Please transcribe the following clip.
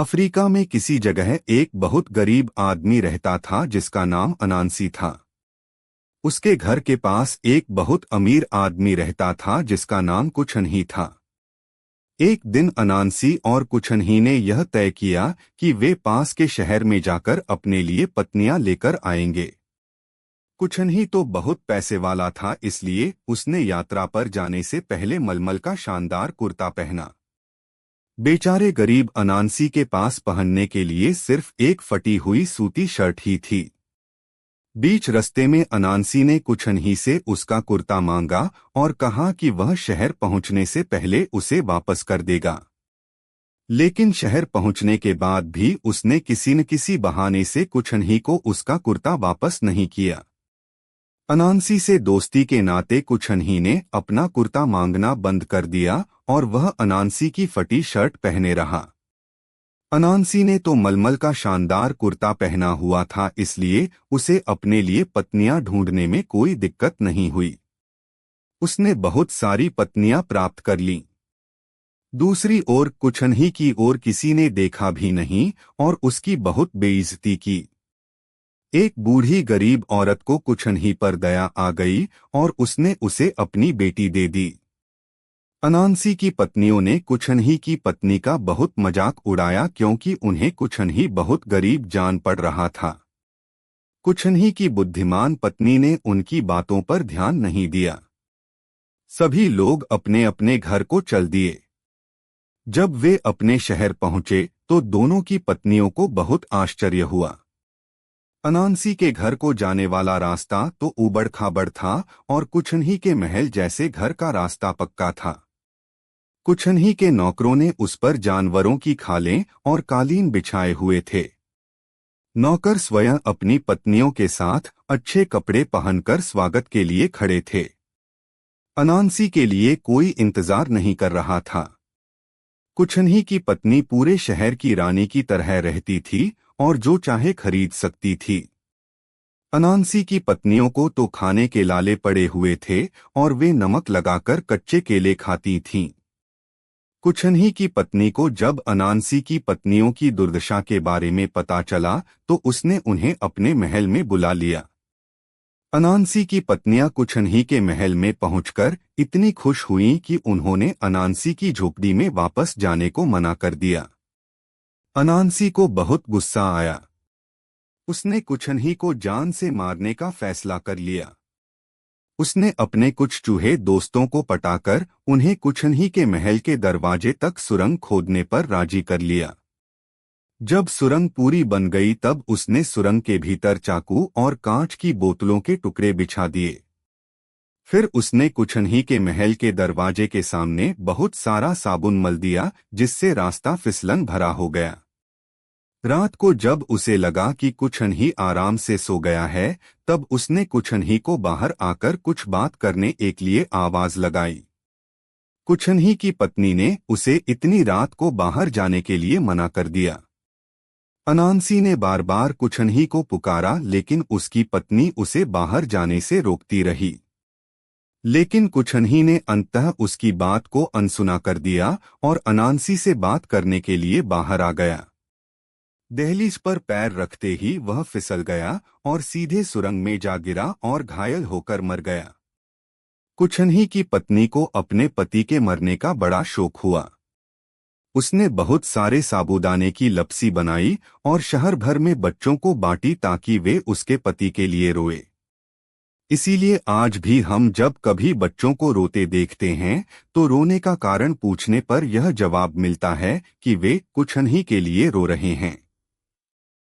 Africa में किसी जगह एक बहुत गरीब आदमी रहता था जिसका नाम अनांसी था। उसके घर के पास एक बहुत अमीर आदमी रहता था जिसका नाम कुछनही था। एक दिन अनांसी और कुछनही ने यह तय किया कि वे पास के शहर में जाकर अपने लिए पत्नियां लेकर आएंगे। कुछनही तो बहुत पैसे वाला था, इसलिए उसने यात्रा पर जाने से पहले मलमल का शानदार कुर्ता पहना। बेचारे गरीब अनांसी के पास पहनने के लिए सिर्फ एक फटी हुई सूती शर्ट ही थी। बीच रास्ते में अनांसी ने कुछनही से उसका कुर्ता मांगा और कहा कि वह शहर पहुंचने से पहले उसे वापस कर देगा। लेकिन शहर पहुंचने के बाद भी उसने किसी न किसी बहाने से कुछनही को उसका कुर्ता वापस नहीं किया। अनांसी से दोस्ती के नाते कुछनही ने अपना कुर्ता मांगना बंद कर दिया और वह अनांसी की फटी शर्ट पहने रहा। अनांसी ने तो मलमल का शानदार कुर्ता पहना हुआ था, इसलिए उसे अपने लिए पत्नियां ढूंढने में कोई दिक्कत नहीं हुई। उसने बहुत सारी पत्नियां प्राप्त कर लीं। दूसरी ओर कुछनही की ओर किसी ने देखा भी नहीं और उसकी बहुत बेइज्जती की। एक बूढ़ी गरीब औरत को कुछनही पर दया आ गई और उसने उसे अपनी बेटी दे दी। अनांसी की पत्नियों ने कुछनही की पत्नी का बहुत मजाक उड़ाया क्योंकि उन्हें कुछनही बहुत गरीब जान पड़ रहा था। कुछनही की बुद्धिमान पत्नी ने उनकी बातों पर ध्यान नहीं दिया। सभी लोग अपने अपने घर को चल दिए। जब वे अपने शहर पहुंचे तो दोनों की पत्नियों को बहुत आश्चर्य हुआ। अनांसी के घर को जाने वाला रास्ता तो ऊबड़-खाबड़ था और कुछनही के महल जैसे घर का रास्ता पक्का था। कुछनही के नौकरों ने उस पर जानवरों की खालें और कालीन बिछाए हुए थे। नौकर स्वयं अपनी पत्नियों के साथ अच्छे कपड़े पहनकर स्वागत के लिए खड़े थे। अनांसी के लिए कोई इंतजार नहीं कर रहा था। कुछनही की पत्नी पूरे शहर की रानी की तरह रहती थी और जो चाहे खरीद सकती थी। अनांसी की पत्नियों को तो खाने के लाले पड़े हुए थे और वे नमक लगाकर कच्चे केले खाती थीं। कुछनही की पत्नी को जब अनांसी की पत्नियों की दुर्दशा के बारे में पता चला तो उसने उन्हें अपने महल में बुला लिया। अनांसी की पत्नियां कुछनही के महल में पहुंचकर इतनी खुश हुईं कि उन्होंने अनांसी की झोपड़ी में वापस जाने को मना कर दिया। अनांसी को बहुत गुस्सा आया। उसने कुछनही को जान से मारने का फैसला कर लिया। उसने अपने कुछ चूहे दोस्तों को पटाकर उन्हें कुछनही के महल के दरवाजे तक सुरंग खोदने पर राजी कर लिया। जब सुरंग पूरी बन गई तब उसने सुरंग के भीतर चाकू और कांच की बोतलों के टुकड़े बिछा दिए। फिर उसने कुछनही के महल के दरवाजे के सामने बहुत सारा साबुन मल दिया, जिससे रास्ता फिसलन भरा हो गया। रात को जब उसे लगा कि कुछनही आराम से सो गया है, तब उसने कुछनही को बाहर आकर कुछ बात करने एक लिए आवाज लगाई। कुछनही की पत्नी ने उसे इतनी रात को बाहर जाने के लिए मना कर दिया। अनांसी ने बार बार कुछनही को पुकारा, लेकिन उसकी पत्नी उसे बाहर जाने से रोकती रही। लेकिन कुछनही ने अंततः उसकी बात को अनसुना कर दिया और अनांसी से बात करने के लिए बाहर आ गया। दहलीज पर पैर रखते ही वह फिसल गया और सीधे सुरंग में जा गिरा और घायल होकर मर गया। कुछनही की पत्नी को अपने पति के मरने का बड़ा शोक हुआ। उसने बहुत सारे साबूदाने की लपसी बनाई और शहर भर में बच्चों को बांटी ताकि वे उसके पति के लिए रोए। इसीलिए आज भी हम जब कभी बच्चों को रोते देखते हैं तो रोने का कारण पूछने पर यह जवाब मिलता है कि वे कुछनही के लिए रो रहे हैं।